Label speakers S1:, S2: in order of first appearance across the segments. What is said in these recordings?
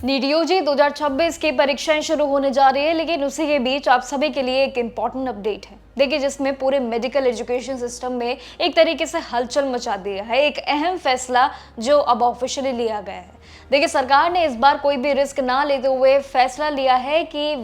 S1: NEET UG 2026 की परीक्षाएं शुरू होने जा रही है, लेकिन उसी के बीच आप सभी के लिए एक इम्पॉर्टेंट अपडेट है। देखिए, जिसमें पूरे मेडिकल एजुकेशन सिस्टम में एक तरीके से हलचल मचा दिया है। एक अहम फैसला जो अब ऑफिशियली लिया गया है। देखिए, सरकार ने इस बार कोई भी रिस्क ना लेते हुए फैसला लिया है कि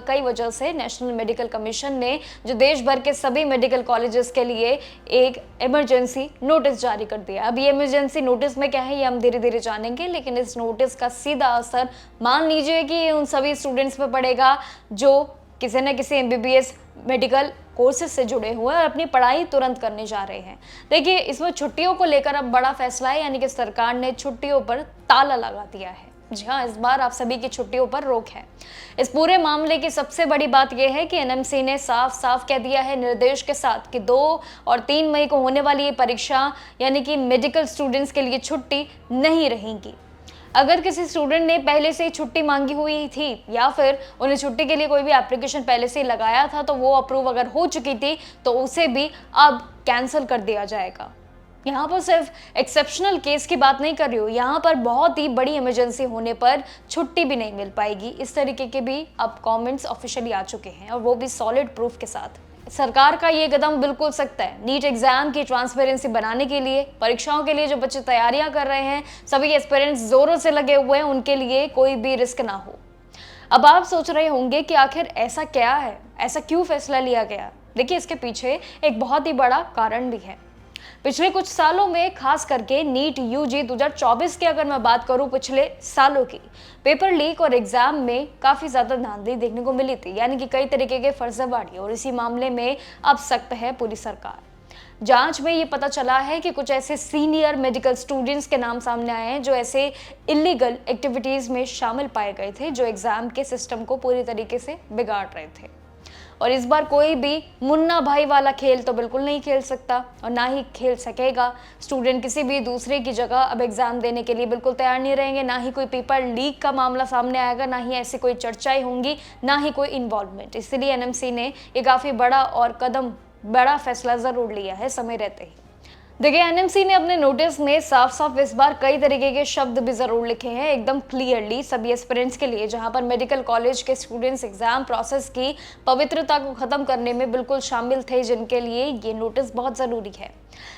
S1: कई वजह से नेशनल मेडिकल कमीशन ने जो देश भर के सभी मेडिकल कॉलेजेस के लिए एक इमरजेंसी नोटिस जारी कर दिया। अब ये इमरजेंसी नोटिस में क्या है, ये हम धीरे धीरे जानेंगे, लेकिन इस नोटिस का सीधा असर मान लीजिए कि उन सभी स्टूडेंट्स पे पड़ेगा जो किसी न किसी एमबीबीएस मेडिकल कोर्सेज से जुड़े हुए हैं और अपनी पढ़ाई तुरंत करने जा रहे हैं। देखिए, इसमें छुट्टियों को लेकर अब बड़ा फैसला है, यानी कि सरकार ने छुट्टियों पर ताला लगा दिया है। जी हाँ, इस बार आप सभी की छुट्टियों पर रोक है। इस पूरे मामले की सबसे बड़ी बात यह है कि एनएमसी ने साफ साफ कह दिया है निर्देश के साथ कि 2 और 3 मई को होने वाली ये परीक्षा यानी कि मेडिकल स्टूडेंट्स के लिए छुट्टी नहीं रहेगी। अगर किसी स्टूडेंट ने पहले से ही छुट्टी मांगी हुई थी या फिर उन्हें छुट्टी के लिए कोई भी एप्लीकेशन पहले से ही लगाया था, तो वो अप्रूव अगर हो चुकी थी तो उसे भी अब कैंसिल कर दिया जाएगा। यहाँ पर सिर्फ एक्सेप्शनल केस की बात नहीं कर रही हूँ, यहाँ पर बहुत ही बड़ी इमरजेंसी होने पर छुट्टी भी नहीं मिल पाएगी। इस तरीके के भी अब कमेंट्स ऑफिशियली आ चुके हैं, और वो भी सॉलिड प्रूफ के साथ। सरकार का ये कदम बिल्कुल सख्त है। नीट एग्जाम की ट्रांसपेरेंसी बनाने के लिए, परीक्षाओं के लिए जो बच्चे तैयारियां कर रहे हैं, सभी एस्पिरेंट्स जोरों से लगे हुए हैं, उनके लिए कोई भी रिस्क ना हो। अब आप सोच रहे होंगे कि आखिर ऐसा क्या है, ऐसा क्यों फैसला लिया गया। देखिए, इसके पीछे एक बहुत ही बड़ा कारण भी है। पिछले कुछ सालों में खास करके नीट यूजी 2024 की अगर मैं बात करूं, पिछले सालों की पेपर लीक और एग्जाम में काफी ज्यादा धांधली देखने को मिली थी, यानी कि कई तरीके के फर्जीवाड़े, और इसी मामले में अब सख्त है पूरी सरकार। जांच में ये पता चला है कि कुछ ऐसे सीनियर मेडिकल स्टूडेंट्स के नाम सामने आए हैं जो ऐसे इलीगल एक्टिविटीज में शामिल पाए गए थे, जो एग्जाम के सिस्टम को पूरी तरीके से बिगाड़ रहे थे। और इस बार कोई भी मुन्ना भाई वाला खेल तो बिल्कुल नहीं खेल सकता, और ना ही खेल सकेगा। स्टूडेंट किसी भी दूसरे की जगह अब एग्जाम देने के लिए बिल्कुल तैयार नहीं रहेंगे। ना ही कोई पेपर लीक का मामला सामने आएगा, ना ही ऐसी कोई चर्चाएं होंगी, ना ही कोई इन्वॉल्वमेंट। इसलिए एनएमसी ने ये काफी बड़ा फैसला जरूर लिया है समय रहते ही। देखिए, एनएमसी ने अपने नोटिस में साफ साफ इस बार कई तरीके के शब्द भी जरूर लिखे हैं, एकदम क्लियरली सभी एस्पिरेंट्स के लिए, जहां पर मेडिकल कॉलेज के स्टूडेंट्स एग्जाम प्रोसेस की पवित्रता को खत्म करने में बिल्कुल शामिल थे, जिनके लिए ये नोटिस बहुत जरूरी है।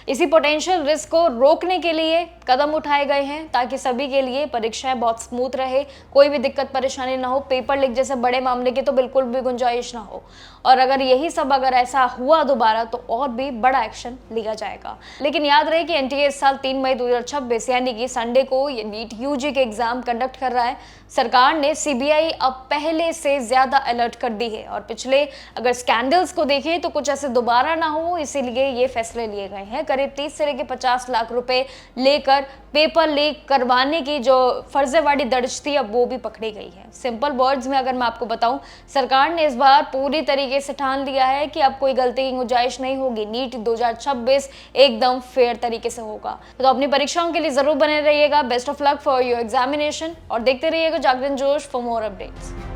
S1: इसी पोटेंशियल रिस्क को रोकने के लिए कदम उठाए गए हैं, ताकि सभी के लिए परीक्षाएं बहुत स्मूथ रहे, कोई भी दिक्कत परेशानी ना हो, पेपर लीक जैसे बड़े मामले की तो बिल्कुल भी गुंजाइश ना हो। और अगर यही सब अगर ऐसा हुआ दोबारा, तो और भी बड़ा एक्शन लिया जाएगा। लेकिन याद रहे कि एनटीए इस साल 3 मई 2026 यानी कि संडे को ये नीट यूजी के एग्जाम कंडक्ट कर रहा है। सरकार ने सीबीआई अब पहले से ज्यादा अलर्ट कर दी है, और पिछले अगर स्कैंडल्स को देखें तो कुछ ऐसे दोबारा ना हो, इसीलिए ये फैसले लिए गए हैं। करीब 30 से लेकर 50 लाख रुपए लेकर पेपर लीक करवाने की जो फर्जीवाड़ी दर्ज थी, अब वो भी पकड़ी गई है। सिंपल वर्ड्स में अगर मैं आपको बताऊं, सरकार ने इस बार पूरी तरीके से ठान लिया है कि अब कोई गलती की गुंजाइश नहीं होगी। नीट 2026 एकदम फेयर तरीके से होगा। तो अपनी परीक्षाओं के लिए जरूर बने रहिएगा। Best of luck for your examination, और देखते रहिएगा जागरण जोश फॉर मोर अपडेट्स।